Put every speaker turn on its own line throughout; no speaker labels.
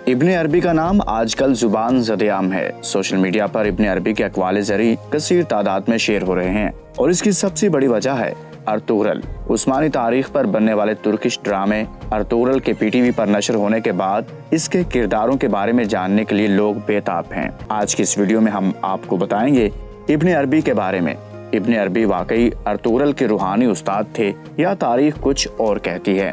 ابن عربی کا نام آج کل زبان زد عام ہے۔ سوشل میڈیا پر ابن عربی کے اقوال زرعی کثیر تعداد میں شیئر ہو رہے ہیں اور اس کی سب سے بڑی وجہ ہے ارطغرل۔ عثمانی تاریخ پر بننے والے ترکش ڈرامے ارطغرل کے PTV پر نشر ہونے کے بعد اس کے کرداروں کے بارے میں جاننے کے لیے لوگ بے تاب ہیں۔ آج کی اس ویڈیو میں ہم آپ کو بتائیں گے ابن عربی کے بارے میں۔ ابن عربی واقعی ارطغرل کے روحانی استاد تھے یا تاریخ کچھ اور کہتی ہے؟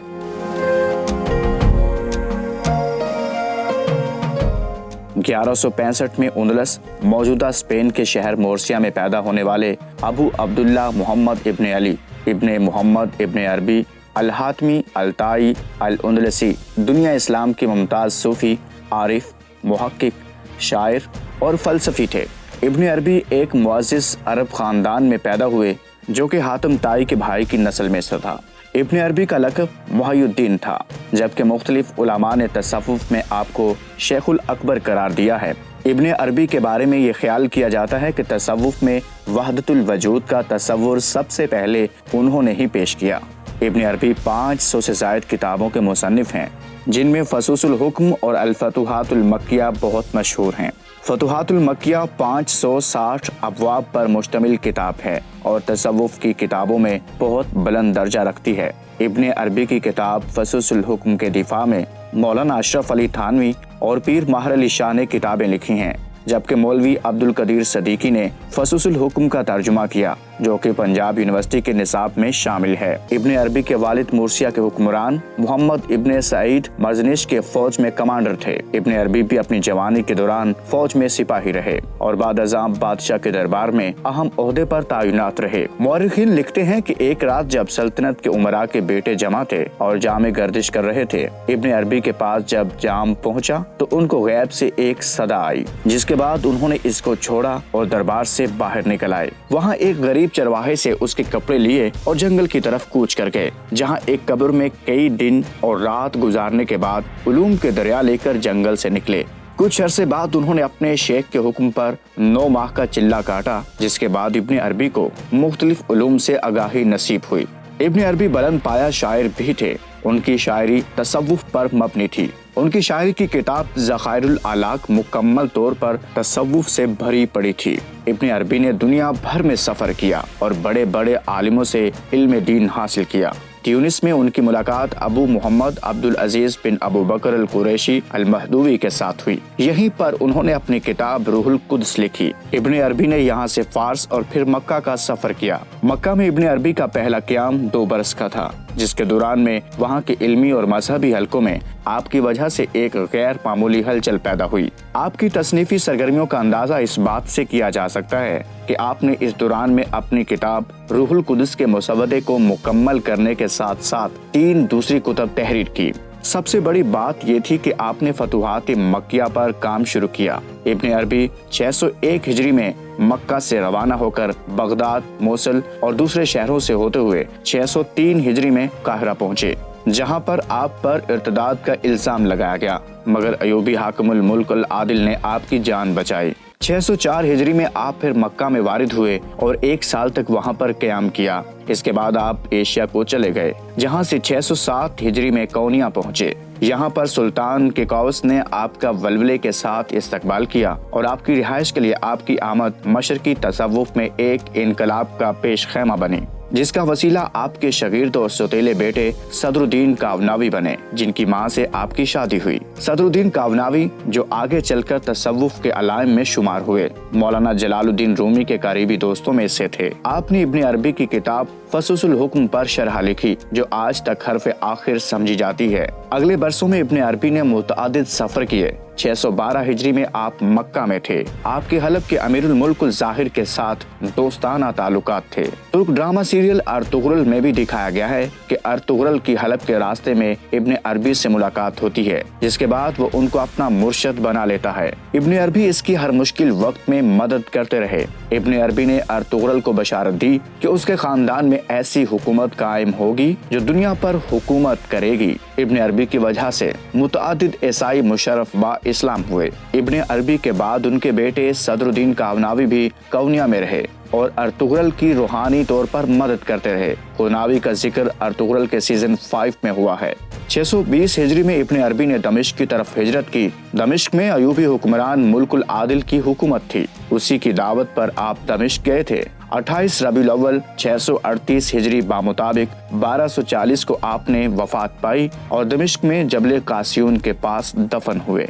1165 میں اندلس موجودہ اسپین کے شہر مورسیا میں پیدا ہونے والے ابو عبداللہ محمد ابن علی ابن محمد ابن عربی الحاتمی الطائی الاندلسی دنیا اسلام کے ممتاز صوفی، عارف، محقق، شاعر اور فلسفی تھے۔ ابن عربی ایک معزز عرب خاندان میں پیدا ہوئے جو کہ حاتم طائی کے بھائی کی نسل میں سے تھا۔ ابن عربی کا لقب محی الدین تھا، جبکہ مختلف علماء نے تصوف میں آپ کو شیخ الاکبر قرار دیا ہے۔ ابن عربی کے بارے میں یہ خیال کیا جاتا ہے کہ تصوف میں وحدت الوجود کا تصور سب سے پہلے انہوں نے ہی پیش کیا۔ ابن عربی 500 سے زائد کتابوں کے مصنف ہیں، جن میں فصوص الحکم اور الفتوحات المکیہ بہت مشہور ہیں۔ فتوحات المکیہ 560 ابواب پر مشتمل کتاب ہے اور تصوف کی کتابوں میں بہت بلند درجہ رکھتی ہے۔ ابن عربی کی کتاب فصوص الحکم کے دفاع میں مولانا اشرف علی تھانوی اور پیر ماہر علی شاہ نے کتابیں لکھی ہیں، جبکہ مولوی عبدالقدیر صدیقی نے فصوص الحکم کا ترجمہ کیا، جو کہ پنجاب یونیورسٹی کے نصاب میں شامل ہے۔ ابن عربی کے والد مورسیا کے حکمران محمد ابن سعید مرزنش کے فوج میں کمانڈر تھے۔ ابن عربی بھی اپنی جوانی کے دوران فوج میں سپاہی رہے اور بعد ازاں بادشاہ کے دربار میں اہم عہدے پر تعینات رہے۔ مورخین لکھتے ہیں کہ ایک رات جب سلطنت کے امراء کے بیٹے جمع تھے اور جام گردش کر رہے تھے، ابن عربی کے پاس جب جام پہنچا تو ان کو غیب سے ایک صدا آئی، جس کے بعد انہوں نے اس کو چھوڑا اور دربار سے باہر نکل آئے۔ وہاں ایک غریب چرواہے سے اس کے کپڑے لیے اور جنگل کی طرف کوچ کر گئے، جہاں ایک قبر میں کئی دن اور رات گزارنے کے بعد علوم کے دریا لے کر جنگل سے نکلے۔ کچھ عرصے بعد انہوں نے اپنے شیخ کے حکم پر 9 ماہ کا چلہ کاٹا، جس کے بعد ابن عربی کو مختلف علوم سے آگاہی نصیب ہوئی۔ ابن عربی بلند پایہ شاعر بھی تھے۔ ان کی شاعری تصوف پر مبنی تھی۔ ان کی شاعری کی کتاب ذخائر الالاق مکمل طور پر تصوف سے بھری پڑی تھی۔ ابن عربی نے دنیا بھر میں سفر کیا اور بڑے بڑے عالموں سے علم دین حاصل کیا۔ تیونس میں ان کی ملاقات ابو محمد عبدالعزیز بن ابو بکر القریشی المہدوی کے ساتھ ہوئی۔ یہیں پر انہوں نے اپنی کتاب روح القدس لکھی۔ ابن عربی نے یہاں سے فارس اور پھر مکہ کا سفر کیا۔ مکہ میں ابن عربی کا پہلا قیام 2 برس کا تھا، جس کے دوران میں وہاں کے علمی اور مذہبی حلقوں میں آپ کی وجہ سے ایک غیر معمولی ہلچل پیدا ہوئی۔ آپ کی تصنیفی سرگرمیوں کا اندازہ اس بات سے کیا جا سکتا ہے کہ آپ نے اس دوران میں اپنی کتاب روح القدس کے مسودے کو مکمل کرنے کے ساتھ ساتھ 3 دوسری کتب تحریر کی۔ سب سے بڑی بات یہ تھی کہ آپ نے فتوحات مکیہ پر کام شروع کیا۔ ابن عربی 601 ہجری میں مکہ سے روانہ ہو کر بغداد، موصل اور دوسرے شہروں سے ہوتے ہوئے 603 ہجری میں قاہرہ پہنچے، جہاں پر آپ پر ارتداد کا الزام لگایا گیا، مگر ایوبی حاکم الملک العادل نے آپ کی جان بچائی۔ 604 ہجری میں آپ پھر مکہ میں وارد ہوئے اور 1 سال تک وہاں پر قیام کیا۔ اس کے بعد آپ ایشیا کو چلے گئے، جہاں سے 607 ہجری میں کونیا پہنچے۔ یہاں پر سلطان کیکاؤس نے آپ کا ولولے کے ساتھ استقبال کیا اور آپ کی رہائش کے لیے آپ کی آمد مشرقی تصوف میں ایک انقلاب کا پیش خیمہ بنی، جس کا وسیلہ آپ کے شاگرد اور سوتیلے بیٹے صدر الدین کاوناوی بنے، جن کی ماں سے آپ کی شادی ہوئی۔ صدر الدین کاوناوی جو آگے چل کر تصوف کے علائم میں شمار ہوئے، مولانا جلال الدین رومی کے قریبی دوستوں میں سے تھے۔ آپ نے ابن عربی کی کتاب فصوص الحکم پر شرح لکھی، جو آج تک حرف آخر سمجھی جاتی ہے۔ اگلے برسوں میں ابن عربی نے متعدد سفر کیے۔ 612 ہجری میں آپ مکہ میں تھے۔ آپ کے حلب کے امیر الملک الظاہر کے ساتھ دوستانہ تعلقات تھے۔ ترک ڈرامہ سیریل ارطغرل میں بھی دکھایا گیا ہے کہ ارطغرل کی حلب کے راستے میں ابن عربی سے ملاقات ہوتی ہے، جس کے بعد وہ ان کو اپنا مرشد بنا لیتا ہے۔ ابن عربی اس کی ہر مشکل وقت میں مدد کرتے رہے۔ ابن عربی نے ارطغرل کو بشارت دی کہ اس کے خاندان میں ایسی حکومت قائم ہوگی جو دنیا پر حکومت کرے گی۔ ابن عربی کی وجہ سے متعدد عیسائی مشرف با اسلام ہوئے۔ ابن عربی کے بعد ان کے بیٹے صدر الدین کاوناوی بھی کونیا میں رہے اور ارطغرل کی روحانی طور پر مدد کرتے رہے۔ کوناوی کا ذکر ارطغرل کے سیزن 5 میں ہوا ہے۔ 620 ہجری میں ابن عربی نے دمشق کی طرف ہجرت کی۔ دمشق میں ایوبی حکمران ملک العادل کی حکومت تھی، اسی کی دعوت پر آپ دمشق گئے تھے۔ 28 ربیع الاول 638 ہجری بمطابق 1240 کو آپ نے وفات پائی اور دمشق میں جبل قاسیون کے پاس دفن ہوئے۔